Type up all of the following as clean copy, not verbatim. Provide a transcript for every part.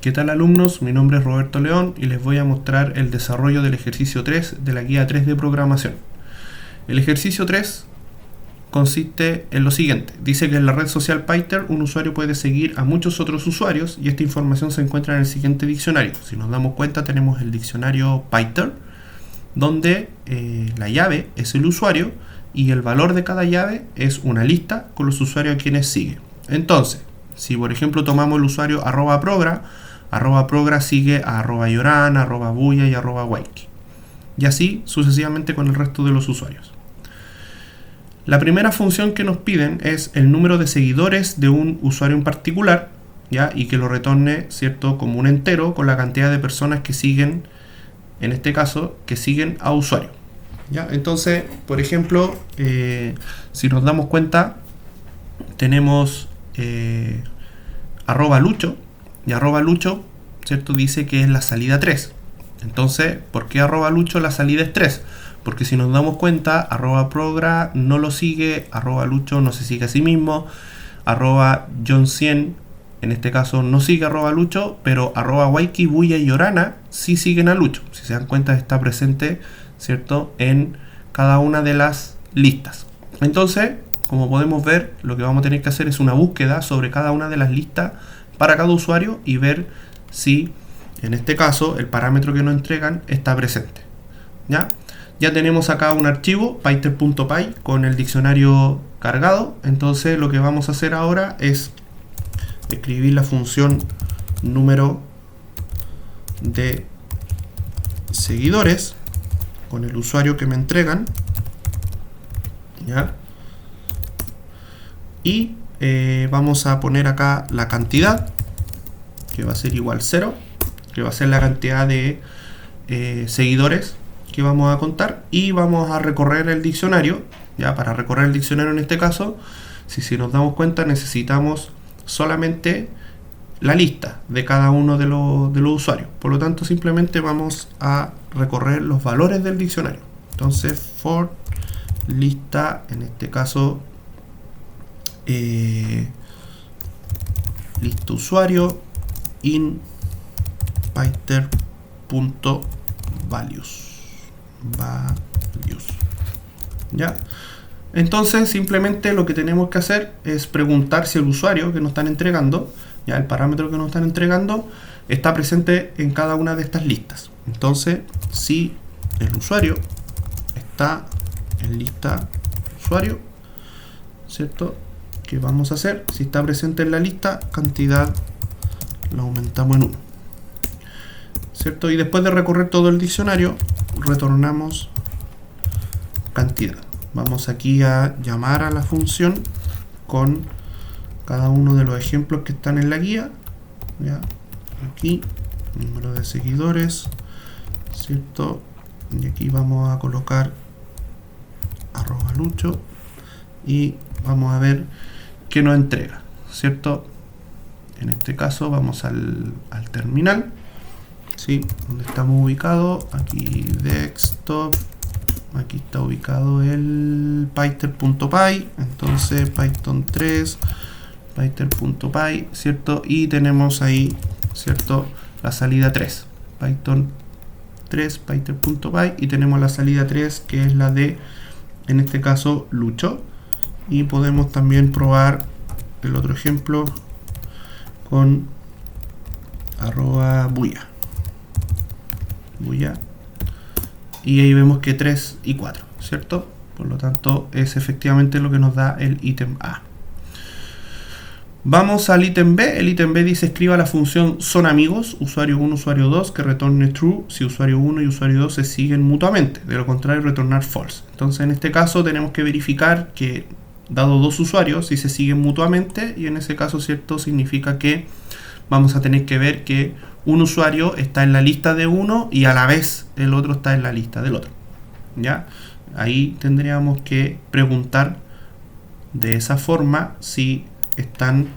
¿Qué tal, alumnos? Mi nombre es Roberto León y les voy a mostrar el desarrollo del ejercicio 3 de la guía 3 de programación. El ejercicio 3 consiste en lo siguiente. Dice que en la red social Pyter un usuario puede seguir a muchos otros usuarios y esta información se encuentra en el siguiente diccionario. Si nos damos cuenta, tenemos el diccionario Pyter, donde la llave es el usuario y el valor de cada llave es una lista con los usuarios a quienes sigue. Entonces, si por ejemplo tomamos el usuario @progra sigue a @yorana, @buya y @waiki. Y así sucesivamente con el resto de los usuarios. La primera función que nos piden es el número de seguidores de un usuario en particular, ¿ya? Y que lo retorne, ¿cierto?, como un entero con la cantidad de personas que siguen, en este caso, que siguen a usuario. ¿Ya? Entonces, por ejemplo, si nos damos cuenta, tenemos @lucho, y @lucho, ¿cierto?, dice que es la salida 3. Entonces, ¿por qué @lucho la salida es 3? Porque si nos damos cuenta, @progra no lo sigue, @lucho no se sigue a sí mismo, @john100 en este caso no sigue @lucho, pero @waiki, buya y yorana sí siguen a Lucho. Si se dan cuenta, está presente, ¿cierto?, en cada una de las listas. Entonces, como podemos ver, lo que vamos a tener que hacer es una búsqueda sobre cada una de las listas para cada usuario y ver si, en este caso, el parámetro que nos entregan está presente. Ya tenemos acá un archivo, pyter.py, con el diccionario cargado. Entonces lo que vamos a hacer ahora es escribir la función número de seguidores con el usuario que me entregan, ¿ya? Y vamos a poner acá la cantidad, que va a ser igual 0, que va a ser la cantidad de seguidores que vamos a contar, y vamos a recorrer el diccionario. Ya, para recorrer el diccionario en este caso, si nos damos cuenta, necesitamos solamente la lista de cada uno de los usuarios. Por lo tanto, simplemente vamos a recorrer los valores del diccionario. Entonces, for lista, en este caso, lista usuario in pyter.values. ¿Ya? Entonces simplemente lo que tenemos que hacer es preguntar si el usuario que nos están entregando, ya el parámetro que nos están entregando, está presente en cada una de estas listas. Entonces, si el usuario está en lista usuario, ¿cierto?, ¿qué vamos a hacer? Si está presente en la lista, cantidad lo aumentamos en 1, ¿cierto? Y después de recorrer todo el diccionario, retornamos cantidad. Vamos aquí a llamar a la función con cada uno de los ejemplos que están en la guía, ¿ya? Aquí, número de seguidores, ¿cierto? Y aquí vamos a colocar @lucho y vamos a ver qué nos entrega, ¿cierto? En este caso vamos al terminal, ¿sí?, donde estamos ubicados. Aquí desktop, aquí está ubicado el pyter.py. Entonces python 3 pyter.py, ¿cierto? Y tenemos ahí, ¿cierto?, la salida 3, python 3 pyter.py, y tenemos la salida 3, que es la de, en este caso, Lucho. Y podemos también probar el otro ejemplo con @buya, y ahí vemos que 3 y 4, ¿cierto? Por lo tanto, es efectivamente lo que nos da el ítem A. Vamos al ítem B. El ítem B dice: escriba la función son amigos, usuario 1, usuario 2, que retorne true si usuario 1 y usuario 2 se siguen mutuamente. De lo contrario, retornar false. Entonces, en este caso, tenemos que verificar que, dado dos usuarios, si se siguen mutuamente, y en ese caso, ¿cierto?, significa que vamos a tener que ver que un usuario está en la lista de uno y a la vez el otro está en la lista del otro. ¿Ya? Ahí tendríamos que preguntar de esa forma si están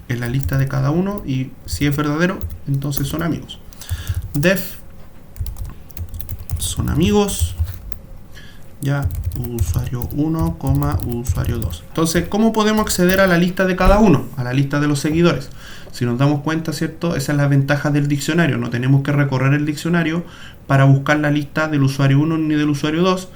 en la lista de cada uno, y si es verdadero, entonces son amigos. Def son amigos, ya, usuario 1, usuario 2. Entonces, ¿cómo podemos acceder a la lista de cada uno? A la lista de los seguidores. Si nos damos cuenta, ¿cierto? Esa es la ventaja del diccionario. No tenemos que recorrer el diccionario para buscar la lista del usuario 1 ni del usuario 2,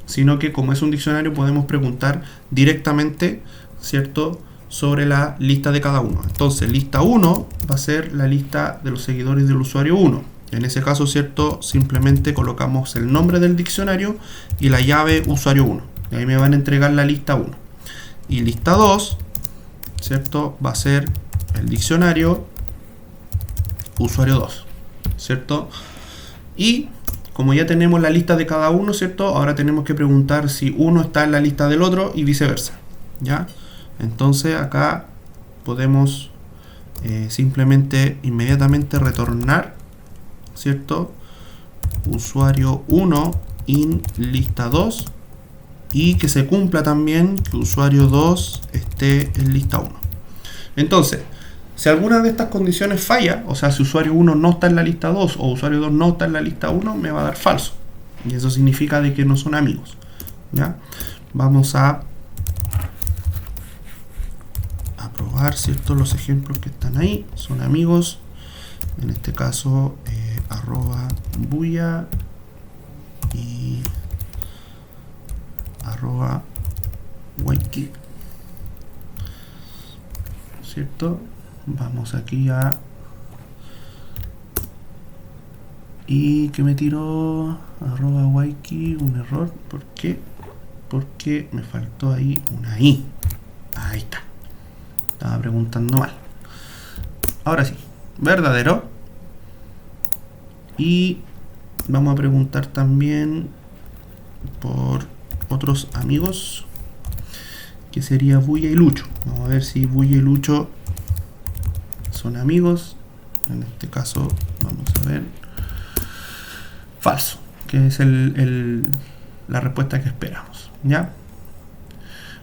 sino que como es un diccionario podemos preguntar directamente, ¿cierto?, sobre la lista de cada uno. Entonces, lista 1 va a ser la lista de los seguidores del usuario 1. En ese caso, ¿cierto?, simplemente colocamos el nombre del diccionario y la llave usuario 1. Y ahí me van a entregar la lista 1. Y lista 2, ¿cierto?, va a ser el diccionario usuario 2, ¿cierto? Y como ya tenemos la lista de cada uno, ¿cierto?, ahora tenemos que preguntar si uno está en la lista del otro y viceversa, ¿ya? Entonces acá podemos simplemente inmediatamente retornar, ¿cierto?, usuario 1 in lista 2, y que se cumpla también que usuario 2 esté en lista 1. Entonces, si alguna de estas condiciones falla, o sea, si usuario 1 no está en la lista 2 o usuario 2 no está en la lista 1, me va a dar falso. Y eso significa de que no son amigos, ¿ya? Vamos a probar, ¿cierto? Los ejemplos que están ahí son amigos. En este caso, arroba buya y arroba waiki, ¿cierto? Vamos aquí a... y que me tiró arroba waiki un error. ¿Por qué? Porque me faltó ahí una i. Ahí está. Estaba preguntando mal. Ahora sí, verdadero. Y vamos a preguntar también por otros amigos, que sería Buya y Lucho. Vamos a ver si Buya y Lucho son amigos. En este caso vamos a ver falso, que es la respuesta que esperamos, ¿ya?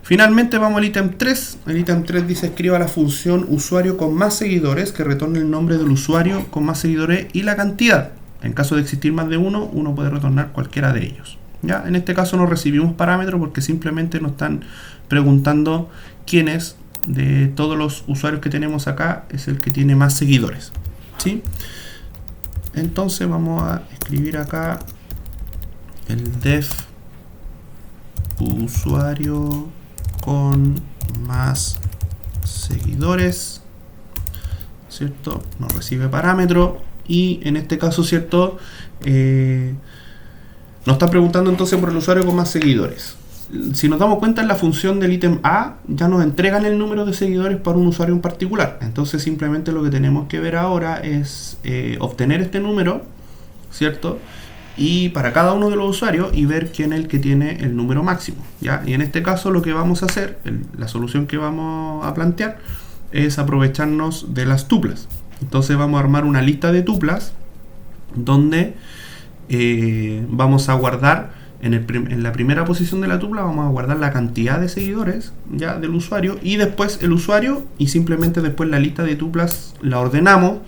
Finalmente vamos al ítem 3. El ítem 3 dice: escriba la función usuario con más seguidores que retorne el nombre del usuario con más seguidores y la cantidad. En caso de existir más de uno, uno puede retornar cualquiera de ellos, ¿ya? En este caso no recibimos parámetros porque simplemente nos están preguntando quién es de todos los usuarios que tenemos acá es el que tiene más seguidores, ¿sí? Entonces vamos a escribir acá el def usuario con más seguidores, ¿cierto? No recibe parámetro y en este caso, ¿cierto?, nos está preguntando entonces por el usuario con más seguidores. Si nos damos cuenta, en la función del ítem A ya nos entregan el número de seguidores para un usuario en particular. Entonces simplemente lo que tenemos que ver ahora es obtener este número, ¿cierto?, y para cada uno de los usuarios y ver quién es el que tiene el número máximo, ¿ya? Y en este caso lo que vamos a hacer, la solución que vamos a plantear es aprovecharnos de las tuplas. Entonces vamos a armar una lista de tuplas donde vamos a guardar en la primera posición de la tupla, vamos a guardar la cantidad de seguidores, ¿ya?, del usuario, y después el usuario, y simplemente después la lista de tuplas la ordenamos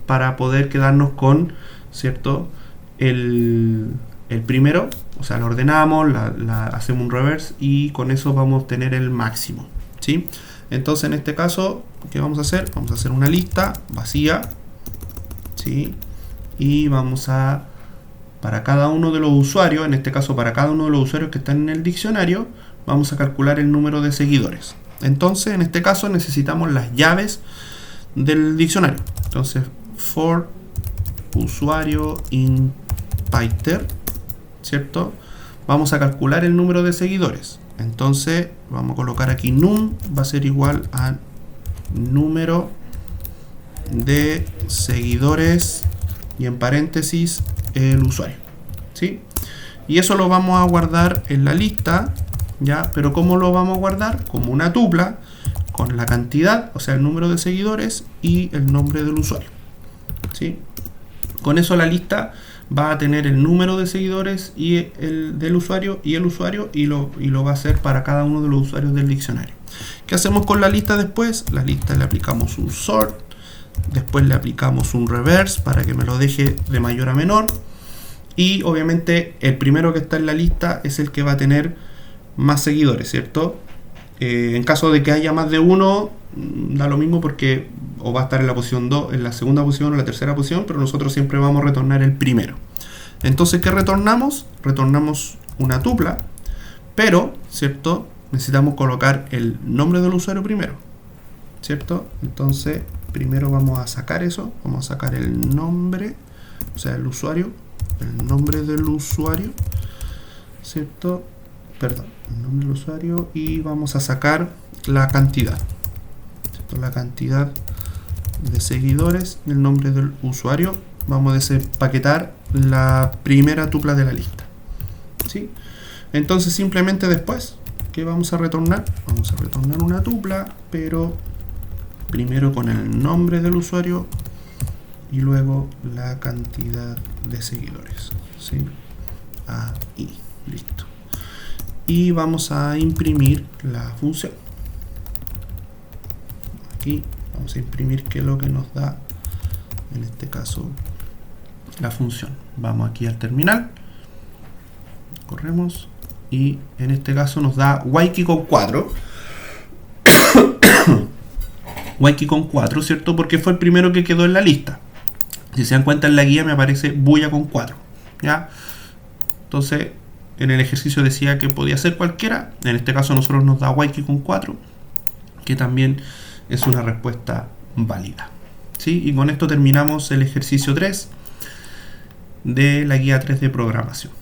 para poder quedarnos con, ¿cierto?, el primero. O sea, lo ordenamos, hacemos un reverse y con eso vamos a obtener el máximo, ¿sí? Entonces en este caso, ¿qué vamos a hacer? Vamos a hacer una lista vacía, ¿sí? Y vamos a, para cada uno de los usuarios, en este caso para cada uno de los usuarios que están en el diccionario, vamos a calcular el número de seguidores. Entonces en este caso necesitamos las llaves del diccionario. Entonces for usuario in Python, ¿cierto? Vamos a calcular el número de seguidores. Entonces vamos a colocar aquí num va a ser igual a número de seguidores y en paréntesis el usuario, ¿sí? Y eso lo vamos a guardar en la lista, ¿ya? Pero ¿cómo lo vamos a guardar? Como una tupla con la cantidad, o sea, el número de seguidores y el nombre del usuario, ¿sí? Con eso la lista va a tener el número de seguidores y el del usuario y el usuario, y lo va a hacer para cada uno de los usuarios del diccionario. ¿Qué hacemos con la lista después? La lista le aplicamos un sort, después le aplicamos un reverse para que me lo deje de mayor a menor, y obviamente el primero que está en la lista es el que va a tener más seguidores, ¿cierto? En caso de que haya más de uno, da lo mismo porque o va a estar en la posición 2, en la segunda posición o la tercera posición, pero nosotros siempre vamos a retornar el primero. Entonces, ¿qué retornamos? Retornamos una tupla, pero, ¿cierto? Necesitamos colocar el nombre del usuario primero, ¿cierto? Entonces, primero vamos a sacar eso, vamos a sacar el nombre, o sea, el usuario, el nombre del usuario, ¿cierto? Perdón, el nombre del usuario, y vamos a sacar la cantidad, ¿cierto? La cantidad de seguidores, el nombre del usuario. Vamos a desempaquetar la primera tupla de la lista, ¿sí? Entonces, simplemente después, ¿qué vamos a retornar? Vamos a retornar una tupla, pero primero con el nombre del usuario y luego la cantidad de seguidores, ¿sí? Ahí, listo. Y vamos a imprimir la función. Aquí vamos a imprimir qué es lo que nos da, en este caso, la función. Vamos aquí al terminal, corremos, y en este caso nos da Waiki con 4. Waiki con 4, ¿cierto? Porque fue el primero que quedó en la lista. Si se dan cuenta, en la guía me aparece Bulla con 4, ¿ya? Entonces, en el ejercicio decía que podía ser cualquiera. En este caso, nosotros nos da Waiki con 4, que también es una respuesta válida, ¿sí? Y con esto terminamos el ejercicio 3 de la guía 3 de programación.